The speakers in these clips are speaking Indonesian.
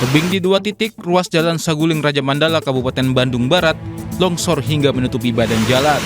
Tebing di 2 titik ruas Jalan Saguling Raja Mandala, Kabupaten Bandung Barat, longsor hingga menutupi badan jalan.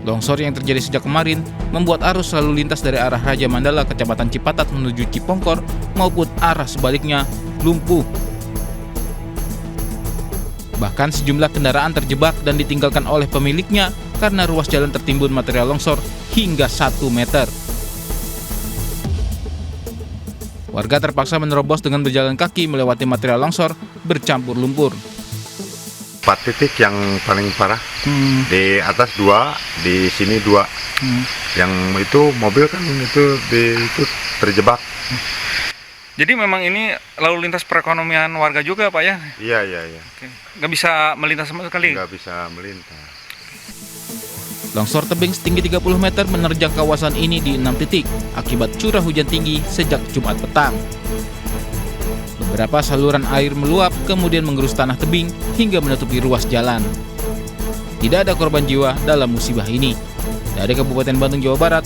Longsor yang terjadi sejak kemarin membuat arus lalu lintas dari arah Raja Mandala, Kecamatan Cipatat menuju Cipongkor maupun arah sebaliknya lumpuh. Bahkan sejumlah kendaraan terjebak dan ditinggalkan oleh pemiliknya karena ruas jalan tertimbun material longsor hingga 1 meter. Warga terpaksa menerobos dengan berjalan kaki melewati material longsor bercampur lumpur. 4 titik yang paling parah. Di atas 2, di sini 2. Yang itu mobil kan itu terjebak. Jadi memang ini lalu lintas perekonomian warga juga, Pak ya? Iya. Oke. Nggak bisa melintas sama sekali? Nggak bisa melintas. Longsor tebing setinggi 30 meter menerjang kawasan ini di 6 titik akibat curah hujan tinggi sejak Jumat petang. Beberapa saluran air meluap kemudian menggerus tanah tebing hingga menutupi ruas jalan. Tidak ada korban jiwa dalam musibah ini. Dari Kabupaten Bandung, Jawa Barat,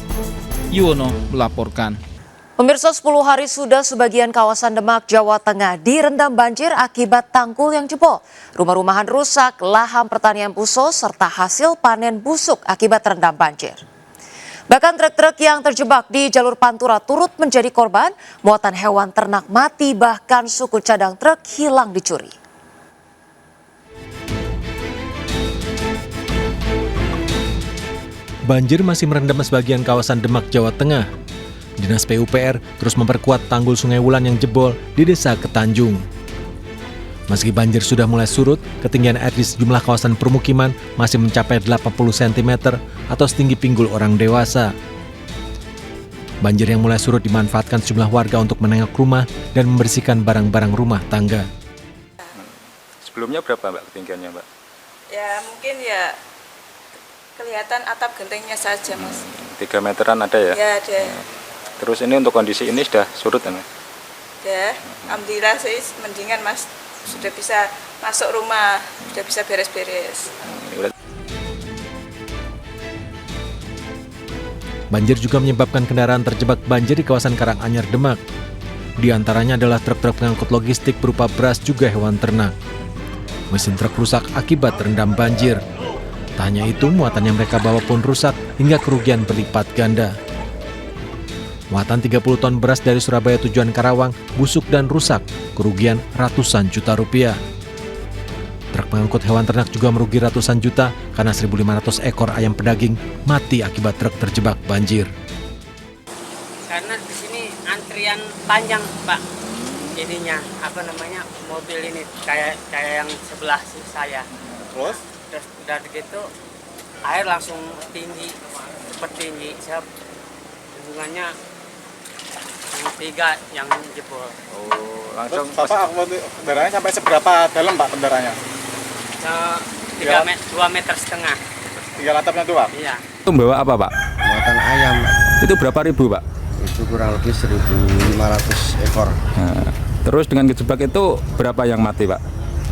Yuwono melaporkan. Pemirsa, 10 hari sudah sebagian kawasan Demak, Jawa Tengah direndam banjir akibat tanggul yang jebol. Rumah-rumahan rusak, lahan pertanian puso, serta hasil panen busuk akibat terendam banjir. Bahkan truk-truk yang terjebak di jalur Pantura turut menjadi korban, muatan hewan ternak mati, bahkan suku cadang truk hilang dicuri. Banjir masih merendam sebagian kawasan Demak, Jawa Tengah. Dinas PUPR terus memperkuat tanggul Sungai Wulan yang jebol di Desa Ketanjung. Meski banjir sudah mulai surut, ketinggian air di sejumlah kawasan permukiman masih mencapai 80 cm atau setinggi pinggul orang dewasa. Banjir yang mulai surut dimanfaatkan sejumlah warga untuk menengok rumah dan membersihkan barang-barang rumah tangga. Sebelumnya berapa, Mbak, ketinggiannya, Mbak? Ya mungkin ya kelihatan atap gentengnya saja, Mas. 3 meteran ada ya? Ya ada. Terus ini untuk kondisi ini sudah surut ya, Mbak? Ya, alhamdulillah sih mendingan, Mas. Sudah bisa masuk rumah, sudah bisa beres-beres. Banjir juga menyebabkan kendaraan terjebak banjir di kawasan Karanganyar, Demak. Di antaranya adalah truk-truk pengangkut logistik berupa beras juga hewan ternak. Mesin truk rusak akibat terendam banjir. Tak hanya itu, muatan yang mereka bawa pun rusak hingga kerugian berlipat ganda. Muatan 30 ton beras dari Surabaya tujuan Karawang busuk dan rusak, kerugian ratusan juta rupiah. Truk pengangkut hewan ternak juga merugi ratusan juta karena 1.500 ekor ayam pedaging mati akibat truk terjebak banjir. Karena di sini antrian panjang, Pak. Ininya mobil ini kayak yang sebelah saya. Terus udah gitu air langsung tinggi, seperti tinggi. Hubungannya yang 3 yang jebol. Oh, langsung. Terus, Bapak, kendaraannya sampai seberapa dalam, Pak, kendaraannya? 2,5 meter. 3 latapnya tuh, Pak? Iya. Itu bawa apa, Pak? Muatan ayam. Itu berapa ribu, Pak? Itu kurang lebih 1.500 ekor. Nah, terus dengan kejebak itu berapa yang mati, Pak?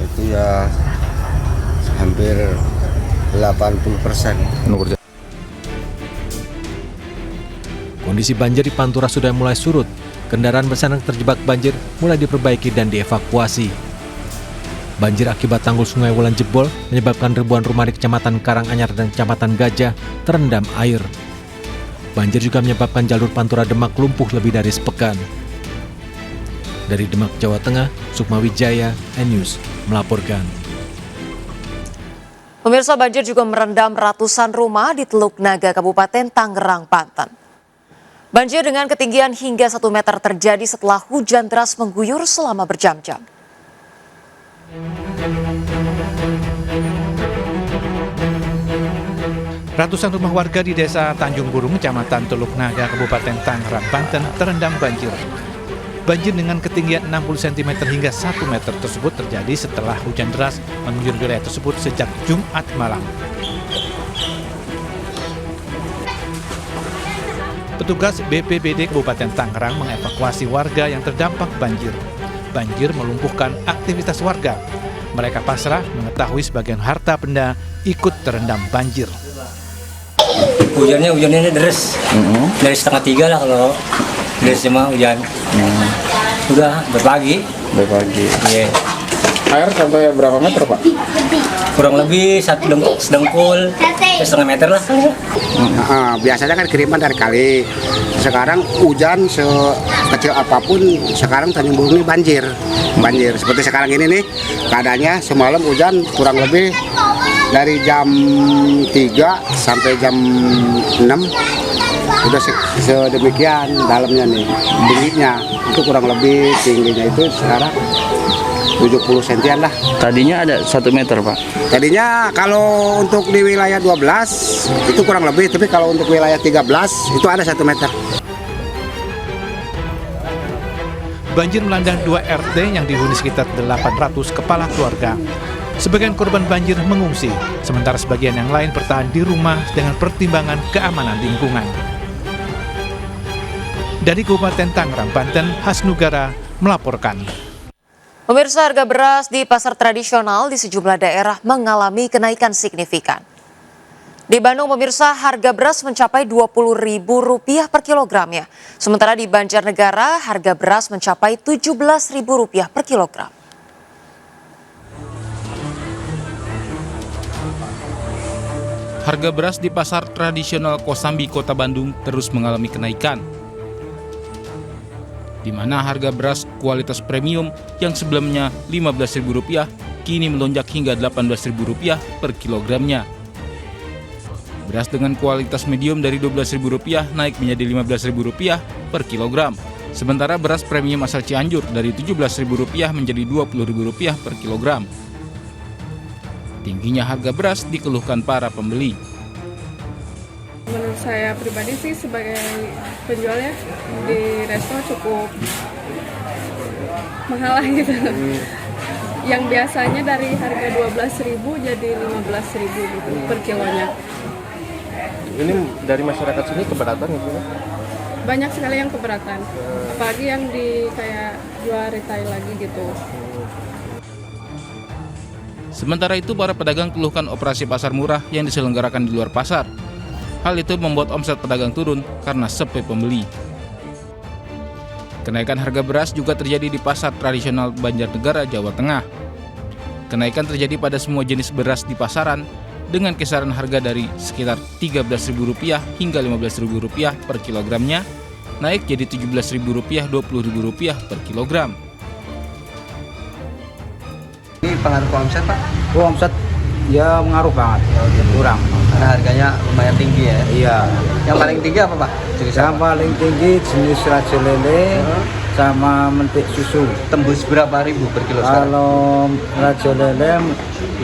Itu ya hampir 80%. Kondisi banjir di Pantura sudah mulai surut. Kendaraan besar yang terjebak banjir mulai diperbaiki dan dievakuasi. Banjir akibat tanggul Sungai Wulan jebol menyebabkan ribuan rumah di Kecamatan Karanganyar dan Kecamatan Gajah terendam air. Banjir juga menyebabkan jalur Pantura Demak lumpuh lebih dari sepekan. Dari Demak, Jawa Tengah, Sukma Wijaya, N-News melaporkan. Pemirsa, banjir juga merendam ratusan rumah di Teluk Naga, Kabupaten Tangerang, Banten. Banjir dengan ketinggian hingga 1 meter terjadi setelah hujan deras mengguyur selama berjam-jam. Ratusan rumah warga di Desa Tanjung Burung, Kecamatan Teluk Naga, Kabupaten Tangerang, Banten terendam banjir. Banjir dengan ketinggian 60 cm hingga 1 meter tersebut terjadi setelah hujan deras mengguyur wilayah tersebut sejak Jumat malam. Petugas BPBD Kabupaten Tangerang mengevakuasi warga yang terdampak banjir. Banjir melumpuhkan aktivitas warga. Mereka pasrah mengetahui sebagian harta benda ikut terendam banjir. Hujannya deras, dari 2:30 lah kalau Udah semua hujan. Udah berpagi. Iya. Air sampai berapa meter, Pak? Kurang lebih sedengkul, 1,5 meter lah. Biasanya kan kiriman dari kali. Sekarang hujan sekecil apapun, sekarang Tanjung Burung ini banjir. Seperti sekarang ini nih, keadaannya semalam hujan kurang lebih dari jam 3 sampai jam 6. Udah sedemikian dalamnya nih, tingginya itu kurang lebih tingginya itu sekarang 70 sentian lah. Tadinya ada 1 meter, Pak. Tadinya kalau untuk di wilayah 12 itu kurang lebih, tapi kalau untuk wilayah 13 itu ada 1 meter. Banjir melanda 2 RT yang dihuni sekitar 800 kepala keluarga. Sebagian korban banjir mengungsi, sementara sebagian yang lain bertahan di rumah dengan pertimbangan keamanan lingkungan. Dari Kabupaten Tangerang, Banten, Hasnugara melaporkan. Pemirsa, harga beras di pasar tradisional di sejumlah daerah mengalami kenaikan signifikan. Di Bandung, pemirsa, harga beras mencapai Rp20.000 per kilogramnya. Sementara di Banjarnegara, harga beras mencapai Rp17.000 per kilogram. Harga beras di pasar tradisional Kosambi, Kota Bandung terus mengalami kenaikan, di mana harga beras kualitas premium yang sebelumnya Rp15.000 kini melonjak hingga Rp18.000 per kilogramnya. Beras dengan kualitas medium dari Rp12.000 naik menjadi Rp15.000 per kilogram. Sementara beras premium asal Cianjur dari Rp17.000 menjadi Rp20.000 per kilogram. Tingginya harga beras dikeluhkan para pembeli. Menurut saya pribadi sih sebagai penjualnya di resto cukup mahal lah gitu. Yang biasanya dari harga 12.000 jadi 15.000 gitu per kilonya. Ini dari masyarakat sini keberatan gitu? Banyak sekali yang keberatan, apalagi yang di kayak jual retail lagi gitu. Sementara itu, para pedagang keluhkan operasi pasar murah yang diselenggarakan di luar pasar. Hal itu membuat omset pedagang turun karena sepi pembeli. Kenaikan harga beras juga terjadi di pasar tradisional Banjarnegara, Jawa Tengah. Kenaikan terjadi pada semua jenis beras di pasaran dengan kisaran harga dari sekitar Rp13.000 hingga Rp15.000 per kilogramnya, naik jadi Rp17.000, Rp20.000 per kilogram. Ini pengaruh ke omset, Pak? Omset ya mengaruh banget, kurang. Karena harganya lumayan tinggi ya? Iya. Yang paling tinggi apa, Pak? Yang paling tinggi jenis Raja Lele sama mentik susu. Tembus berapa ribu per kilo sekarang? Kalau Raja Lele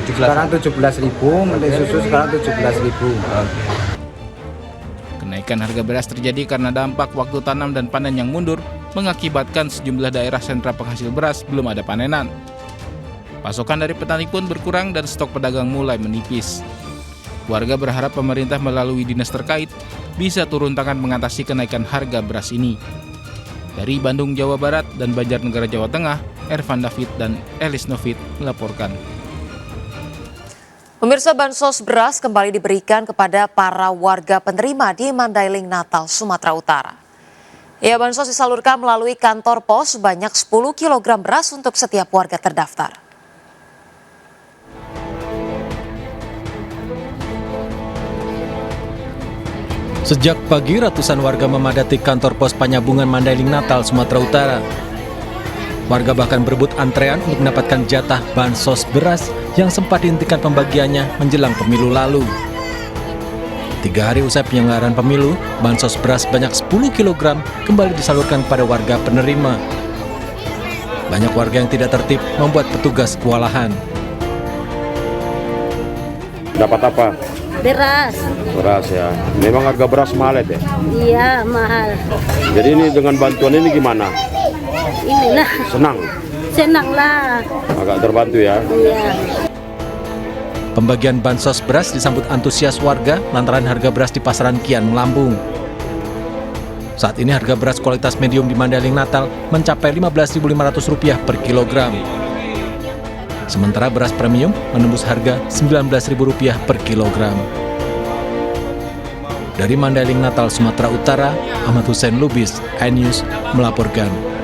sekarang 17.000, mentik susu sekarang 17.000. Kenaikan harga beras terjadi karena dampak waktu tanam dan panen yang mundur mengakibatkan sejumlah daerah sentra penghasil beras belum ada panenan. Pasokan dari petani pun berkurang dan stok pedagang mulai menipis. Warga berharap pemerintah melalui dinas terkait bisa turun tangan mengatasi kenaikan harga beras ini. Dari Bandung, Jawa Barat dan Banjarnegara, Jawa Tengah, Ervan David dan Elis Novit melaporkan. Pemirsa, bansos beras kembali diberikan kepada para warga penerima di Mandailing, Natal, Sumatera Utara. Ya, bansos disalurkan melalui kantor pos sebanyak 10 kg beras untuk setiap warga terdaftar. Sejak pagi, ratusan warga memadati kantor pos Panyabungan Mandailing, Natal, Sumatera Utara. Warga bahkan berebut antrean untuk mendapatkan jatah bansos beras yang sempat dihentikan pembagiannya menjelang pemilu lalu. 3 hari usai penyelenggaraan pemilu, bansos beras sebanyak 10 kg kembali disalurkan kepada warga penerima. Banyak warga yang tidak tertib membuat petugas kewalahan. Dapat apa? Beras. Beras ya. Memang harga beras mahal ya? Iya, mahal. Jadi ini dengan bantuan ini gimana? Inilah. Senang? Senang lah. Agak terbantu ya? Iya. Pembagian bansos beras disambut antusias warga lantaran harga beras di pasaran kian melambung. Saat ini harga beras kualitas medium di Mandailing, Natal mencapai Rp15.500 per kilogram. Sementara beras premium menembus harga Rp19.000 per kilogram. Dari Mandailing, Natal, Sumatera Utara, Ahmad Hussein Lubis, iNews melaporkan.